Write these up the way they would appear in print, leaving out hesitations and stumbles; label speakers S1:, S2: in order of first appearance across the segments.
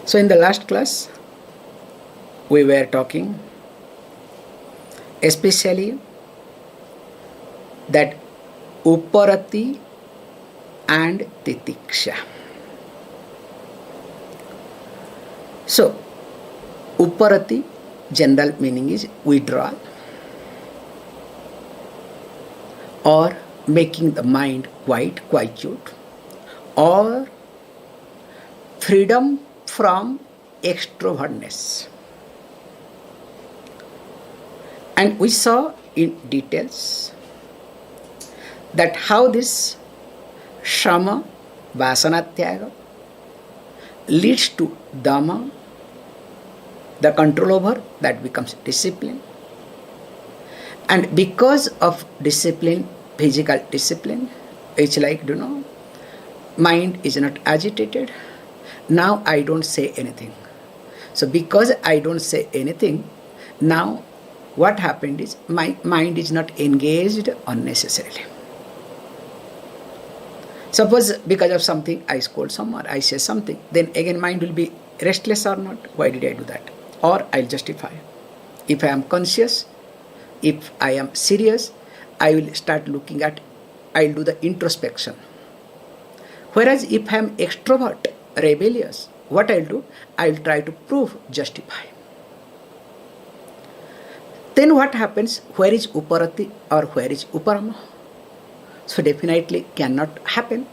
S1: So in the last class, we were talking especially that uparati and titiksha. So uparati, general meaning is withdrawal or making the mind quietude or freedom from extrovertness. And we saw in details that how this shama, vasanatyaga, leads to dhamma, the control over, that becomes discipline. And because of discipline, physical discipline, it's like, mind is not agitated. Now I don't say anything. So because I don't say anything, now what happened is my mind is not engaged unnecessarily. Suppose because of something I scold someone, I say something, then again mind will be restless or not. Why did I do that? Or I'll justify. If I am conscious, if I am serious, I will start looking at, I'll do the introspection. Whereas if I am extrovert, rebellious, what I'll do? I'll try to prove, justify. Then what happens? Where is uparati or where is uparama? So definitely cannot happen.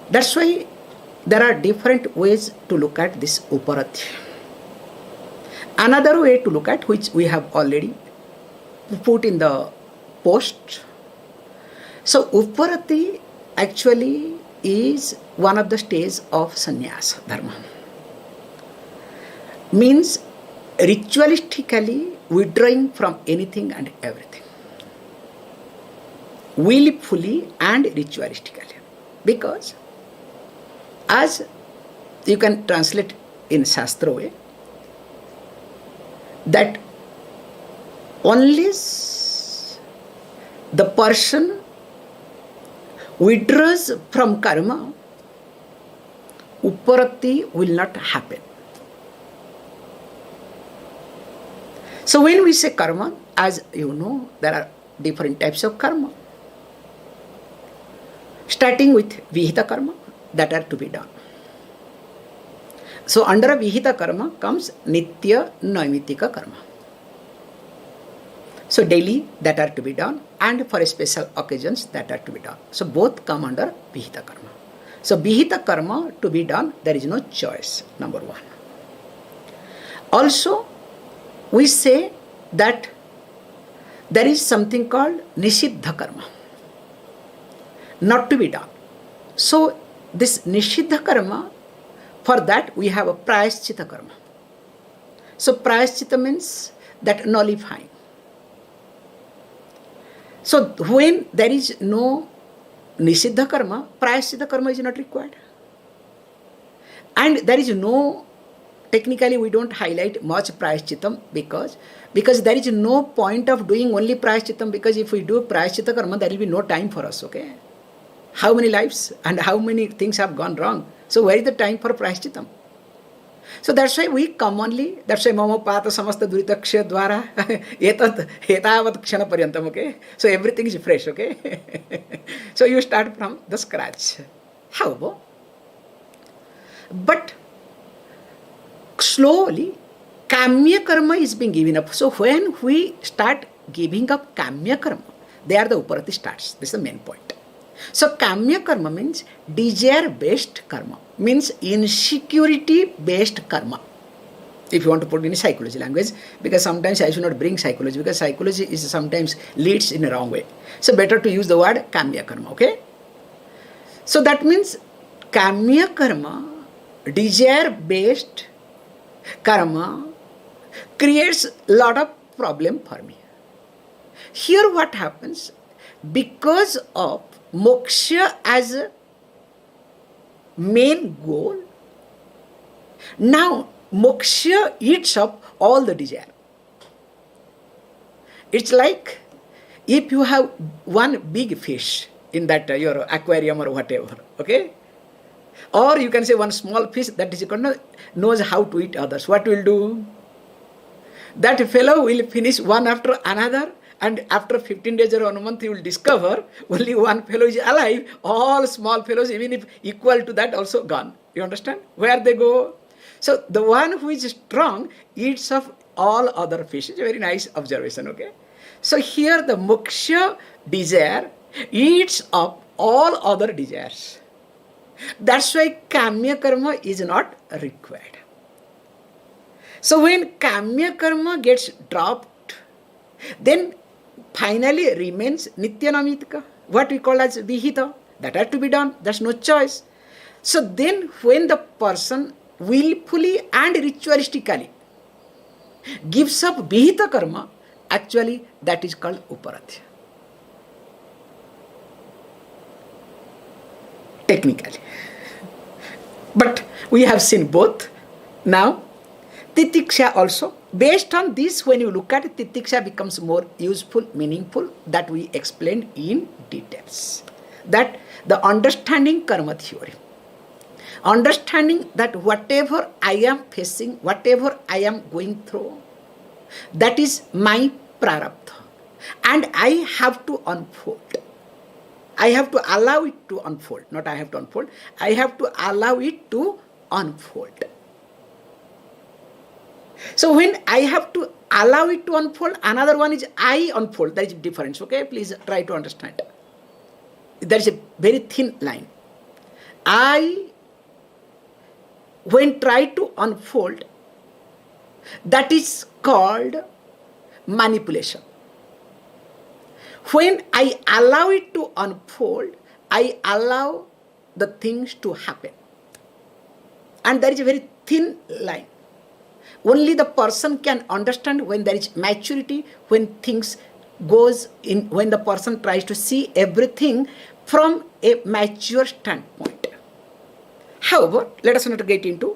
S1: That's why there are different ways to look at this uparati. Another way to look at, which we have already put in the post. So uparati actually is one of the stages of sannyasa dharma. Means ritualistically withdrawing from anything and everything. Willfully and ritualistically. Because as you can translate in Shastra way, that unless the person withdraws from karma, uparati will not happen. So when we say karma, as you know, there are different types of karma. Starting with vihita karma, that are to be done. So under a vihita karma comes nitya naimitika karma. So daily that are to be done, and for special occasions that are to be done. So both come under vihita karma. So vihita karma to be done, there is no choice, number one. Also, we say that there is something called nishiddha karma, not to be done. So this nishiddha karma, for that we have a prayaschitta karma. So prayaschitta means that nullifying. So when there is no nishiddha karma, prayaschitta karma is not required. And there is no, technically we don't highlight much prayaschitam because there is no point of doing only prayaschitam, because if we do prayaschitta karma, there will be no time for us, okay? How many lives and how many things have gone wrong? So where is the time for prayaschitam? So that's why we commonly, that's why mama pata samasta duritaksha dvara etat etavat kshana paryantam, okay? So everything is fresh, okay? So you start from the scratch. How? But slowly kamya karma is being given up. So when we start giving up kamya karma, there the uparati starts. This is the main point. So kamya karma means desire-based karma, means insecurity-based karma. If you want to put in psychology language, because sometimes I should not bring psychology, because psychology is sometimes leads in a wrong way. So better to use the word kamya karma, okay? So that means kamya karma, desire-based karma, creates a lot of problem for me. Here what happens, because of moksha as a main goal, now moksha eats up all the desire. It's like if you have one big fish in that your aquarium or whatever, okay? Or you can say one small fish that is knows how to eat others. What will do? That fellow will finish one after another, and after 15 days or 1 month, you will discover only one fellow is alive. All small fellows, even if equal to that, also gone. You understand? Where they go? So the one who is strong eats of all other fish. It's a very nice observation, okay? So here the moksha desire eats up all other desires. That's why kamya karma is not required. So when kamya karma gets dropped, then finally remains nityanamitika, what we call as vihita. That has to be done. There's no choice. So then when the person willfully and ritualistically gives up vihita karma, actually that is called uparadhya. Technically. But we have seen both. Now, titiksha also. Based on this, when you look at it, titiksha becomes more useful, meaningful, that we explained in details. That the understanding karma theory. Understanding that whatever I am facing, whatever I am going through, that is my prarabdha. And I have to unfold. I have to allow it to unfold. Not I have to unfold. I have to allow it to unfold. So when I have to allow it to unfold, another one is I unfold. There is a difference, okay? Please try to understand. There is a very thin line. I, when try to unfold, that is called manipulation. When I allow it to unfold, I allow the things to happen. And there is a very thin line. Only the person can understand when there is maturity, when things goes in, when the person tries to see everything from a mature standpoint. However, let us not get into.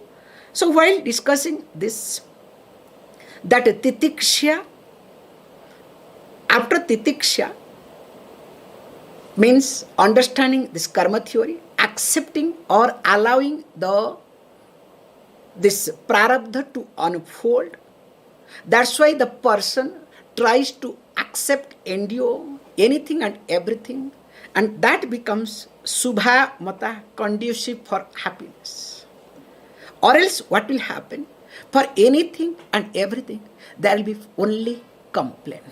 S1: So while discussing this, that titiksha, after titiksha, means understanding this karma theory, accepting or allowing this prarabdha to unfold. That's why the person tries to accept, endure anything and everything, and that becomes subha mata, conducive for happiness. Or else what will happen? For anything and everything, there will be only complaint.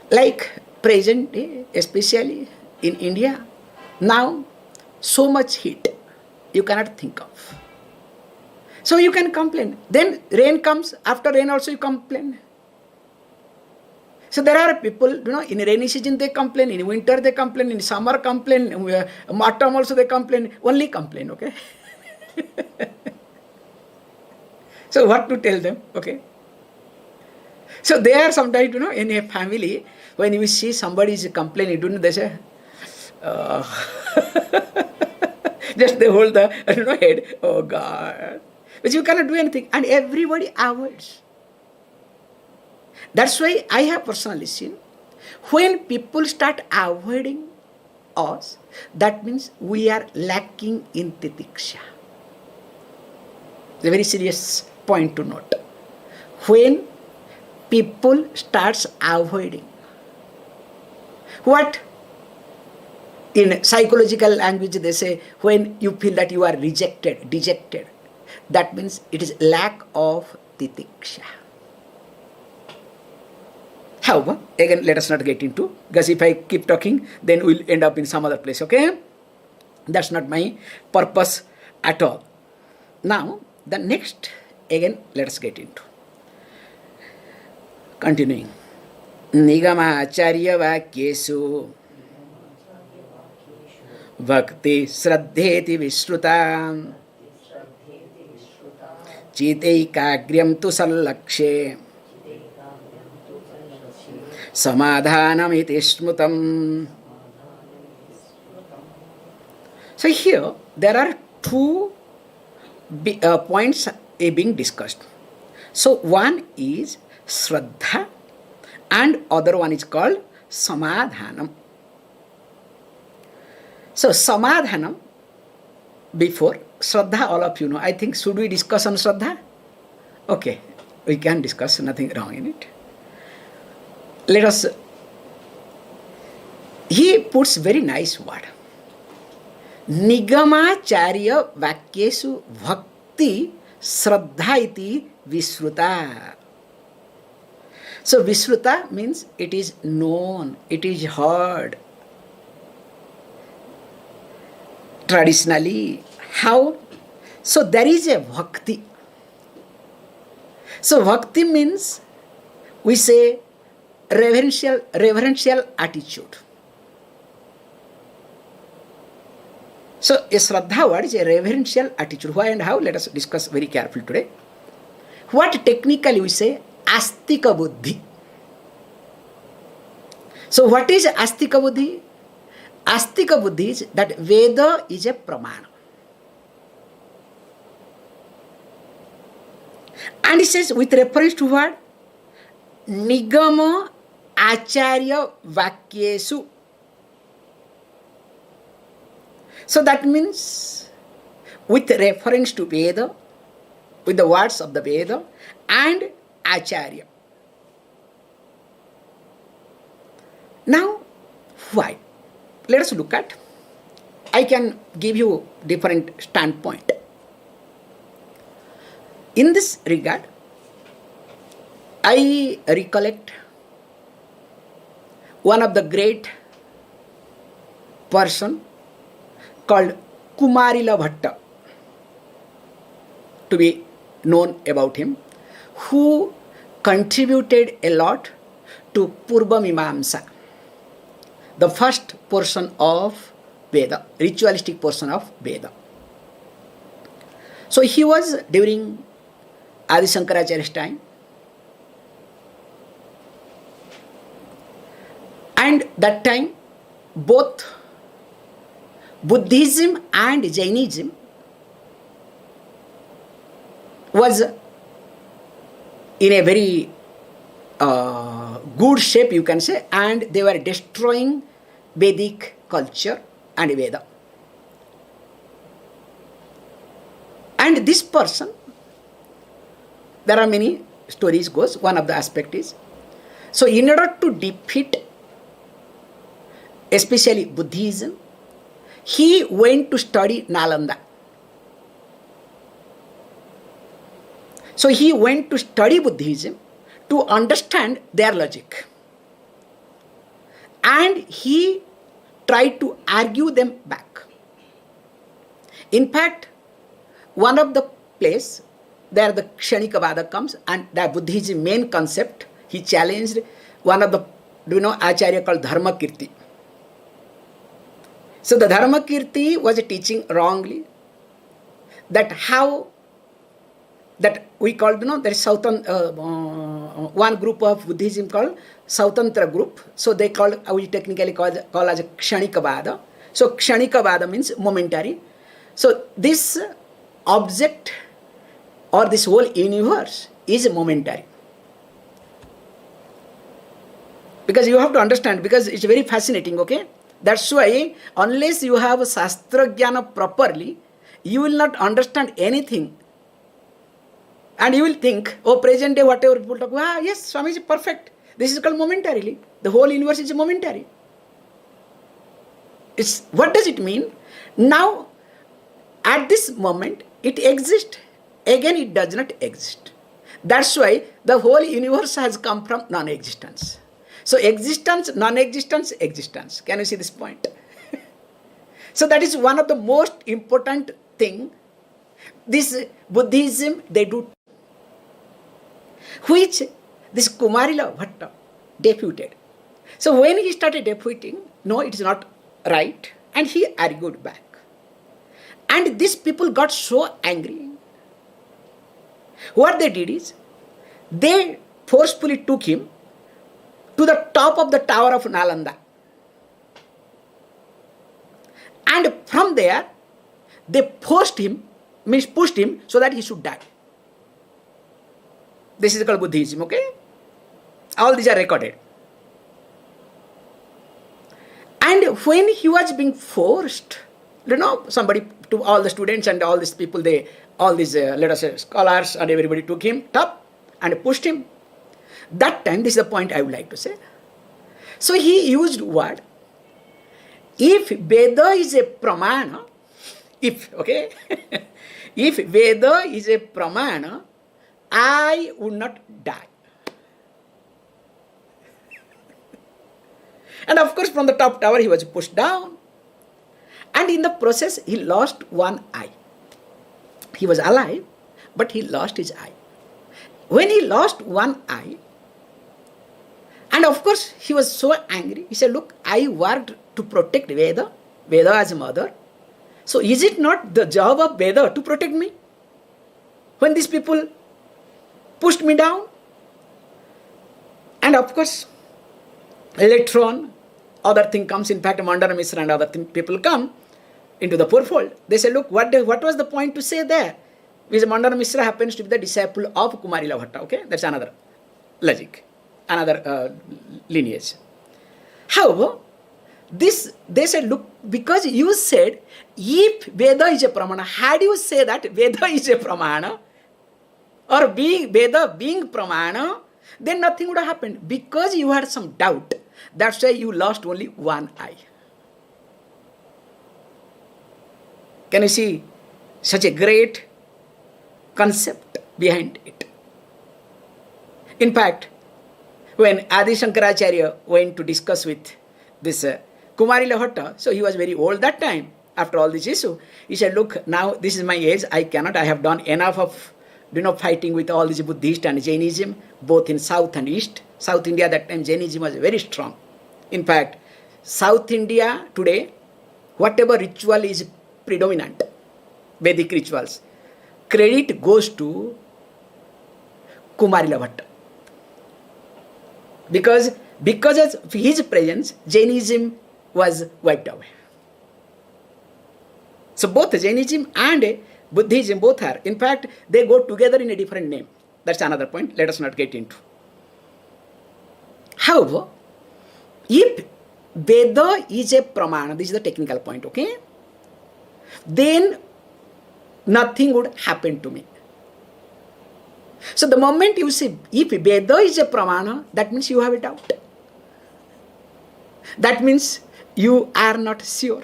S1: Like present day, especially in India, now so much heat you cannot think of. So you can complain. Then rain comes, after rain also you complain. So there are people, in rainy season they complain, in winter they complain, in summer complain, in autumn also they complain, only complain, okay? So what to tell them, okay? So they are sometimes, in a family, when you see somebody is complaining, they say, just they hold the head, oh God. But you cannot do anything, and everybody avoids. That's why I have personally seen, when people start avoiding us, that means we are lacking in titiksha. It's a very serious point to note. When people starts avoiding, what in psychological language they say, when you feel that you are rejected, dejected, that means it is lack of titiksha. However, again, let us not get into, because if I keep talking, then we'll end up in some other place, okay? That's not my purpose at all. Now, the next, again, let us get into. Continuing. nigamācāryavākyeṣu bhaktiḥ śraddheti viśrutā cittaikāgryaṃ tu sallakṣye samādhānamiti smṛtam. So here there are two points being discussed. So one is Śraddhā and other one is called samādhānam. So samādhānam before Śraddhā, all of you know. I think, should we discuss on Śraddhā? Okay, we can discuss, nothing wrong in it. Let us, he puts very nice word. nigamācāryavākyeṣu bhaktiḥ śraddheti viśrutā. So viśrutā means it is known, it is heard. Traditionally, how? So there is a bhakti. So bhakti means, we say, reverential attitude. So a Śraddhā word is a reverential attitude. Why and how? Let us discuss very carefully today. What technically we say? Astika buddhi. So what is astika buddhi? Astika buddhi is that Veda is a pramana. And he says, with reference to what? nigamācāryavākyeṣu. So that means, with reference to Veda, with the words of the Veda and Acharya. Now, why? Let us look at. I can give you different standpoint. In this regard, I recollect one of the great person called Kumarila Bhatta, to be known about him, who contributed a lot to Purva Mimamsa, the first portion of Veda, ritualistic portion of Veda. So he was during Adi Shankaracharya's time, and that time both Buddhism and Jainism was in a very good shape, you can say, and they were destroying Vedic culture and Veda. And this person, there are many stories goes, one of the aspect is, so in order to defeat especially Buddhism, he went to study Nalanda. So he went to study Buddhism to understand their logic. And he tried to argue them back. In fact, one of the place there the Kshanikavada comes, and the Buddhism main concept, he challenged one of the, do you know, Acharya called Dharmakirti. So the Dharmakirti was teaching wrongly that how, that we called, you know, there is one group of Buddhism called Sautantra group. So they called, we technically call as a Kshanikavada. So Kshanikavada means momentary. So this object or this whole universe is momentary. Because you have to understand, because it's very fascinating, okay? That's why unless you have Shastra Jnana properly, you will not understand anything. And you will think, oh, present day, whatever people talk, yes, Swami is perfect. This is called momentarily. The whole universe is momentary. What does it mean? Now, at this moment, it exists. Again, it does not exist. That's why the whole universe has come from non-existence. So existence, non-existence, existence. Can you see this point? So that is one of the most important thing. This Buddhism, they do, which this Kumarila Bhatta deputed. So when he started deputing, no, it is not right, and he argued back. And these people got so angry. What they did is, they forcefully took him to the top of the tower of Nalanda. And from there, they pushed him so that he should die. This is called Buddhism, okay? All these are recorded. And when he was being forced somebody to all the students and all these people, all these, let us say, scholars and everybody took him top and pushed him. That time, this is the point I would like to say. So he used word, if Veda is a pramana, if Veda is a pramana, I would not die. And of course, from the top tower, he was pushed down. And in the process, he lost one eye. He was alive, but he lost his eye. When he lost one eye, and of course, he was so angry. He said, look, I worked to protect Veda as a mother. So is it not the job of Veda to protect me? When these people pushed me down? And of course, later on, other thing comes. In fact, Mandana Mishra and other people come into the fourfold. They say, look, what was the point to say there? Because Mandana Mishra happens to be the disciple of Kumarila Bhatta. Okay, that's another logic, another lineage. However, they said, look, because you said, if Veda is a pramana, had you say that Veda is a pramana, or Veda being pramana, then nothing would have happened. Because you had some doubt, that's why you lost only one eye. Can you see such a great concept behind it? In fact, when Adi Shankaracharya went to discuss with this Kumarila Bhatta, so he was very old that time, after all this issue, he said, look, now this is my age, I have done enough of fighting with all this Buddhist and Jainism, both in South and East. South India, that time Jainism was very strong. In fact, South India today, whatever ritual is predominant, Vedic rituals, credit goes to Kumarila Bhatta. Because of his presence, Jainism was wiped away. So both Jainism and Buddhism both are. In fact, they go together in a different name. That's another point. Let us not get into. However, if Veda is a pramana, this is the technical point, okay? Then nothing would happen to me. So the moment you say, if Veda is a pramana, that means you have a doubt. That means you are not sure.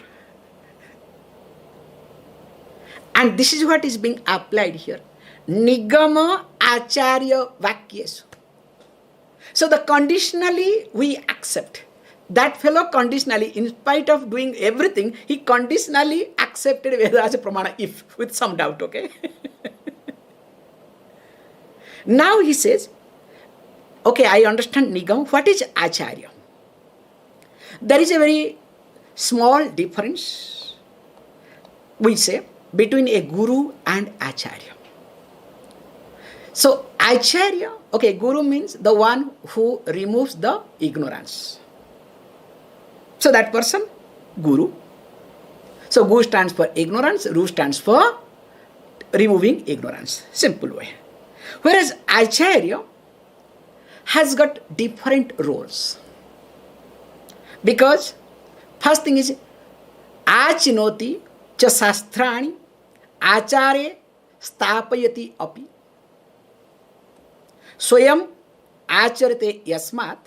S1: And this is what is being applied here. nigamācāryavākyeṣu. So the conditionally we accept. That fellow conditionally, in spite of doing everything, he conditionally accepted Veda as a pramana, if, with some doubt, okay? Now he says, okay, I understand nigam. What is acharya? There is a very small difference, we say, between a guru and acharya. So acharya, okay, guru means the one who removes the ignorance. So that person, guru. So gu stands for ignorance, ru stands for removing ignorance. Simple way. Whereas acharya has got different roles. Because first thing is achinoti cha sastrani acare stapayati api swayam acharate yasmat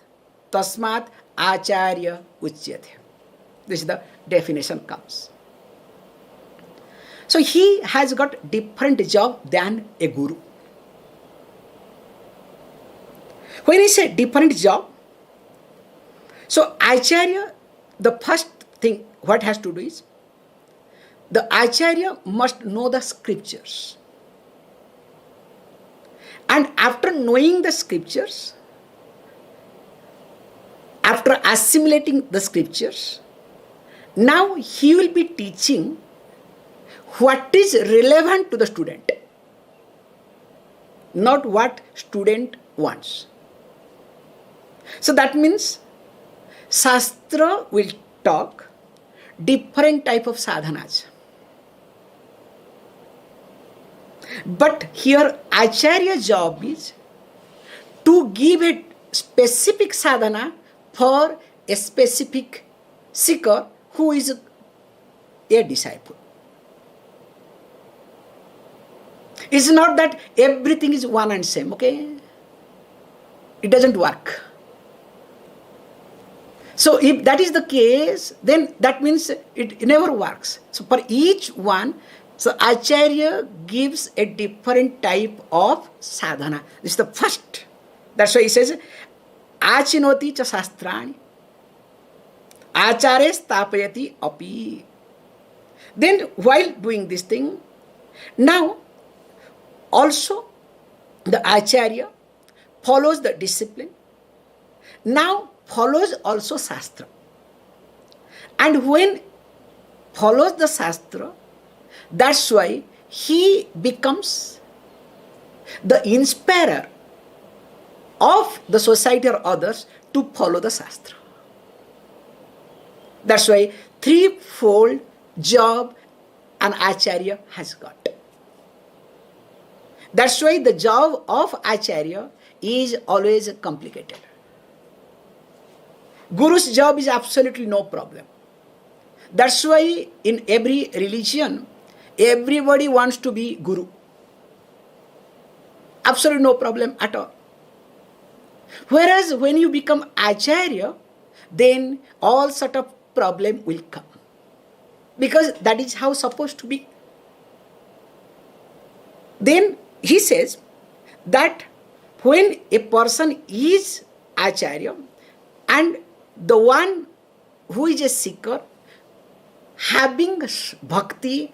S1: tasmat acharya uchyate. This is the definition comes. So he has got different job than a guru. When he said different job, so acharya, the first thing what has to do is, the acharya must know the scriptures. And after knowing the scriptures, after assimilating the scriptures, now he will be teaching what is relevant to the student, not what student wants. So that means Shastra will talk different type of sadhanas. But here Acharya's job is to give a specific sadhana for a specific seeker who is a disciple. It's not that everything is one and same, okay? It doesn't work. So if that is the case, then that means it never works. So for each one, so Acharya gives a different type of sadhana. This is the first. That's why he says, Achinoti cha shastrani, Acharya stapayati api. Then while doing this thing, now also the Acharya follows the discipline, now follows also Shastra. And when follows the Shastra, that's why he becomes the inspirer of the society or others to follow the Shastra. That's why threefold job an Acharya has got. That's why the job of Acharya is always complicated. Guru's job is absolutely no problem. That's why in every religion, everybody wants to be Guru. Absolutely no problem at all. Whereas when you become Acharya, then all sort of problem will come. Because that is how it's supposed to be. Then he says that when a person is Acharya and the one who is a seeker having bhakti,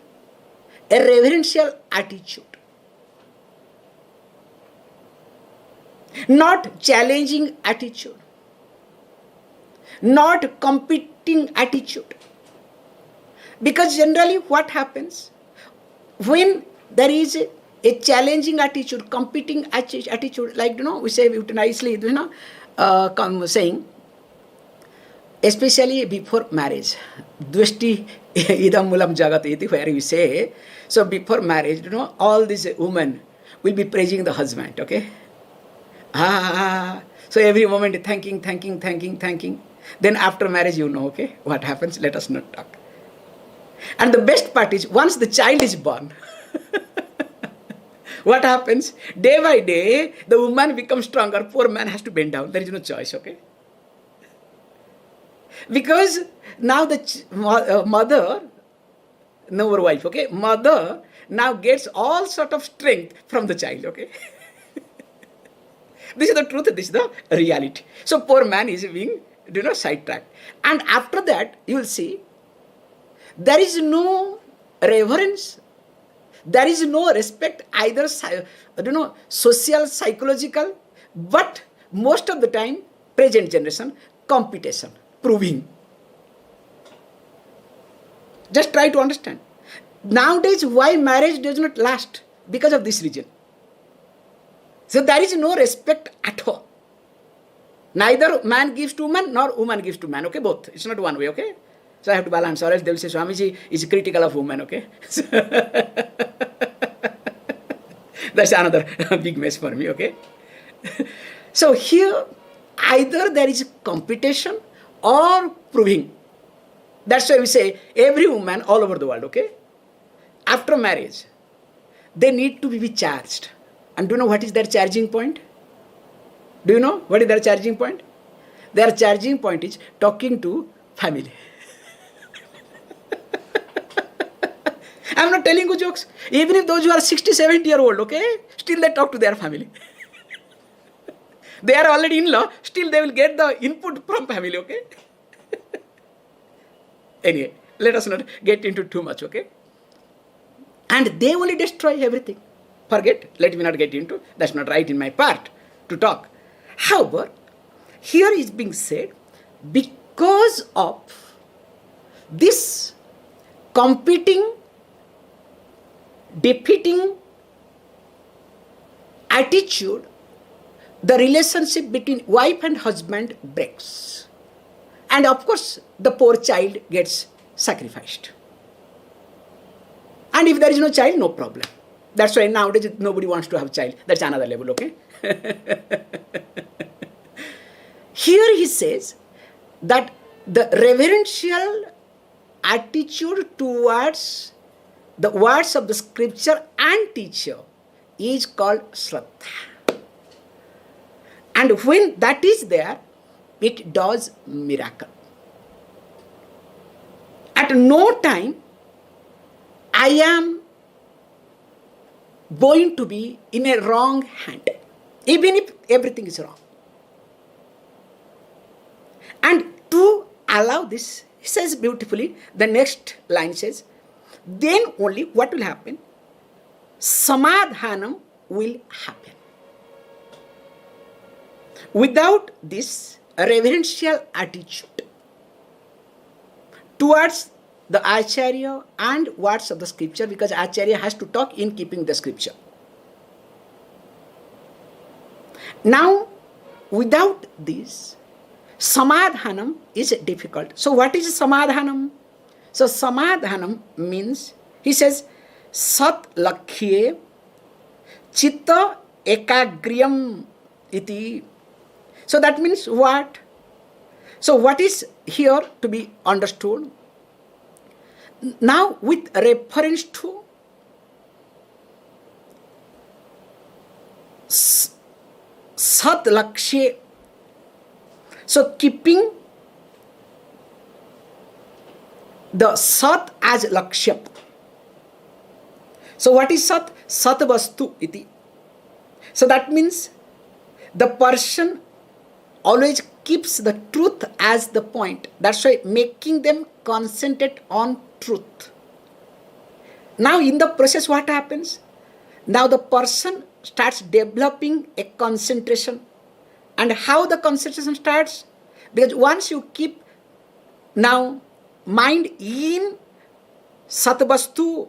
S1: a reverential attitude, not challenging attitude, not competing attitude. Because generally what happens when there is a challenging attitude, competing attitude, like we say it nicely, saying, especially before marriage, dveshti idam mulam jagat iti, where you say, so before marriage, all these women will be praising the husband, okay? So every moment thanking. Then after marriage, okay, what happens? Let us not talk. And the best part is, once the child is born, what happens? Day by day, the woman becomes stronger, poor man has to bend down. There is no choice, okay? Because now the mother, no more wife, okay? Mother now gets all sort of strength from the child, okay? This is the truth, this is the reality. So poor man is being, sidetracked. And after that, you will see, there is no reverence, there is no respect, either social, psychological, but most of the time, present generation, competition, proving. Just try to understand. Nowadays, why marriage does not last? Because of this reason. So there is no respect at all. Neither man gives to woman, nor woman gives to man, okay? Both. It's not one way, okay? So I have to balance, or else they will say, Swamiji is critical of women, okay? That's another big mess for me, okay? So here, either there is competition or proving. That's why we say, every woman all over the world, okay? After marriage, they need to be charged. And do you know what is their charging point? Do you know what is their charging point? Their charging point is talking to family. I'm not telling you jokes. Even if those who are 60, 70-year-old, okay, still they talk to their family. They are already in-law, still they will get the input from family, okay? Anyway, let us not get into too much, okay? And they only destroy everything. Forget, let me not get into, that's not right in my part to talk. However, here is being said, because of this competing, defeating attitude, the relationship between wife and husband breaks. And of course, the poor child gets sacrificed. And if there is no child, no problem. That's why nowadays nobody wants to have a child. That's another level, okay? Here he says that the reverential attitude towards the words of the scripture and teacher is called Śraddhā. And when that is there, it does miracle. At no time I am going to be in a wrong hand, even if everything is wrong. And to allow this, he says beautifully, the next line says, then only what will happen? Samādhānam will happen. Without this reverential attitude towards the Acharya and words of the scripture, because Acharya has to talk in keeping the scripture. Now, without this, samādhānam is difficult. So what is samādhānam? So samādhānam means, he says, sallakṣye cittaikāgryaṃ iti. So that means what? So what is here to be understood? Now with reference to sallakṣye, so keeping the sat as lakshya. So what is sat? Sat vastu iti. So that means the person always keeps the truth as the point. That's why making them concentrate on truth. Now in the process what happens? Now the person starts developing a concentration. And how the concentration starts? Because once you keep now mind in satvastu,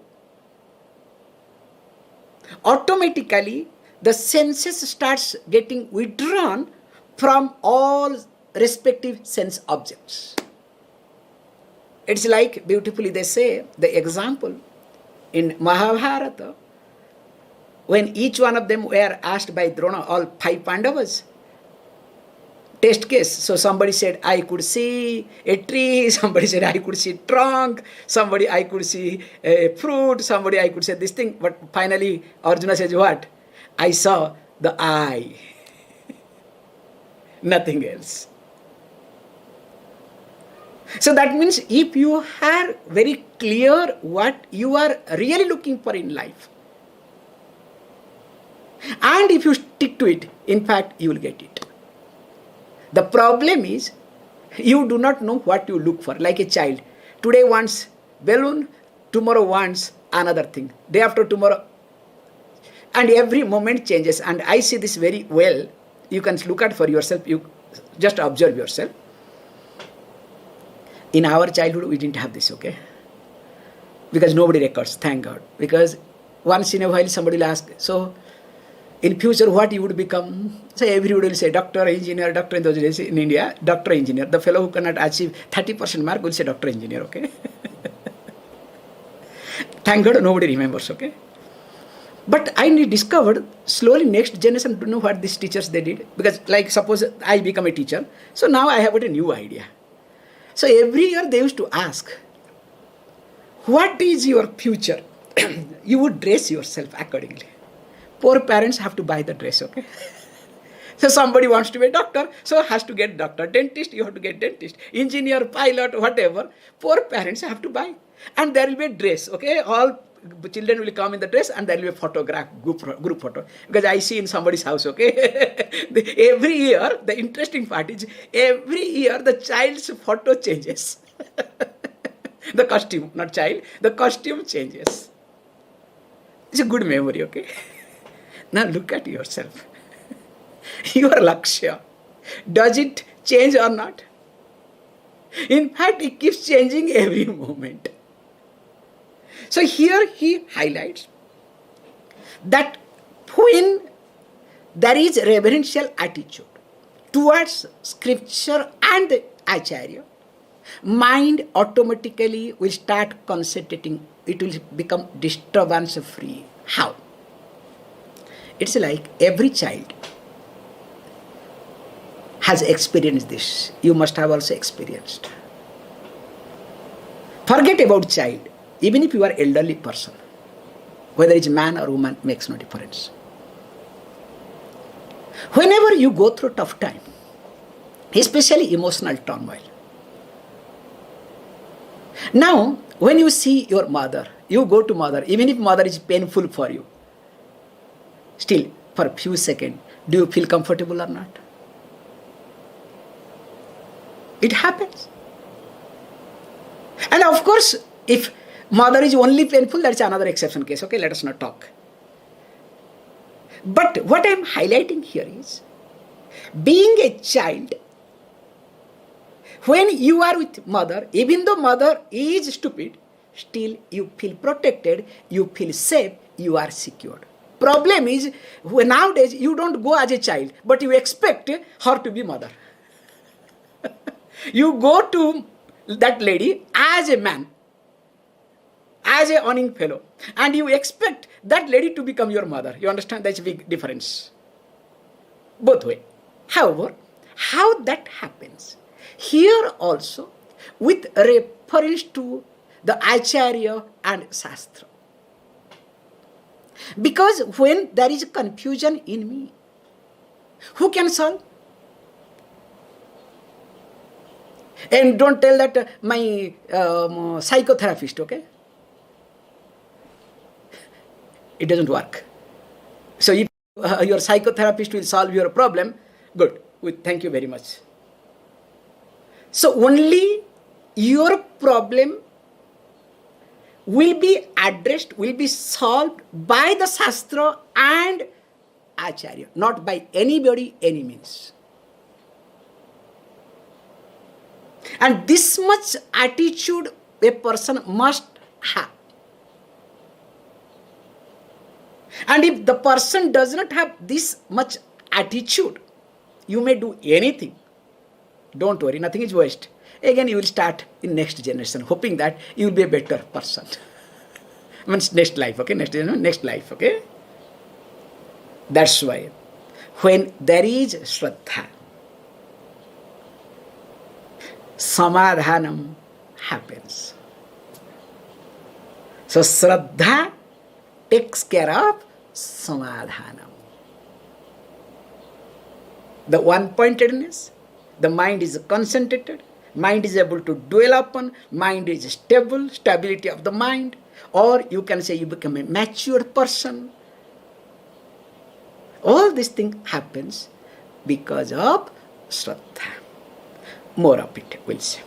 S1: automatically the senses starts getting withdrawn from all respective sense objects. It's like beautifully they say the example in Mahabharata, when each one of them were asked by Drona, all 5 Pandavas, test case. So somebody said, I could see a tree, somebody said, I could see trunk, somebody, I could see a fruit, somebody, I could say this thing. But finally, Arjuna says, what? I saw the eye. Nothing else. So that means if you are very clear what you are really looking for in life, and if you stick to it, in fact, you will get it. The problem is, you do not know what you look for, like a child. Today wants balloon, tomorrow wants another thing, day after tomorrow. And every moment changes. And I see this very well. You can look at for yourself, you just observe yourself. In our childhood, we didn't have this, okay? Because nobody records, thank God. Because once in a while somebody will ask, so in future what you would become? So everybody will say doctor, engineer, doctor. In those days in India, doctor, engineer. The fellow who cannot achieve 30% mark will say doctor, engineer, okay? Thank God nobody remembers, okay? But I discovered slowly next generation to know what these teachers they did. Because like suppose I become a teacher, so now I have got a new idea. So every year they used to ask, what is your future? You would dress yourself accordingly. Poor parents have to buy the dress, okay? So somebody wants to be a doctor, so has to get doctor. Dentist, you have to get dentist. Engineer, pilot, whatever. Poor parents have to buy. And there will be a dress, okay? All children will come in the dress and there will be a photograph, group photo. Because I see in somebody's house, okay? Every year, the interesting part is, every year the child's photo changes. The costume, not child, the costume changes. It's a good memory, okay? Now look at yourself. Your lakshya, does it change or not? In fact, it keeps changing every moment. So here he highlights that when there is reverential attitude towards scripture and the Acharya, mind automatically will start concentrating. It will become disturbance free. How? It's like every child has experienced this. You must have also experienced. Forget about child. Even if you are elderly person, whether it's man or woman, makes no difference. Whenever you go through tough time, especially emotional turmoil. Now, when you see your mother, you go to mother, even if mother is painful for you, still, for a few seconds, do you feel comfortable or not? It happens. And of course, if mother is only painful, that's another exception case. Okay, let us not talk. But what I am highlighting here is, being a child, when you are with mother, even though mother is stupid, still you feel protected, you feel safe, you are secured. Problem is, nowadays you don't go as a child, but you expect her to be mother. You go to that lady as a man, as a earning fellow, and you expect that lady to become your mother. You understand? That's a big difference. Both way. However, how that happens? Here also, with reference to the Acharya and Shastra. Because when there is confusion in me, who can solve? And don't tell that my psychotherapist, okay? It doesn't work. So if your psychotherapist will solve your problem, good. Thank you very much. So only your problem will be addressed, will be solved by the Shastra and Acharya, not by anybody, any means. And this much attitude a person must have. And if the person does not have this much attitude, you may do anything. Don't worry, nothing is waste. Again, you will start in next generation, hoping that you will be a better person. Means next life, okay? Next life, okay? That's why when there is Śraddhā, samādhānam happens. So Śraddhā takes care of samādhānam. The one-pointedness, the mind is concentrated, mind is able to dwell upon, mind is stable, stability of the mind, or you can say you become a mature person. All this thing happens because of Śraddhā. More of it, we'll see.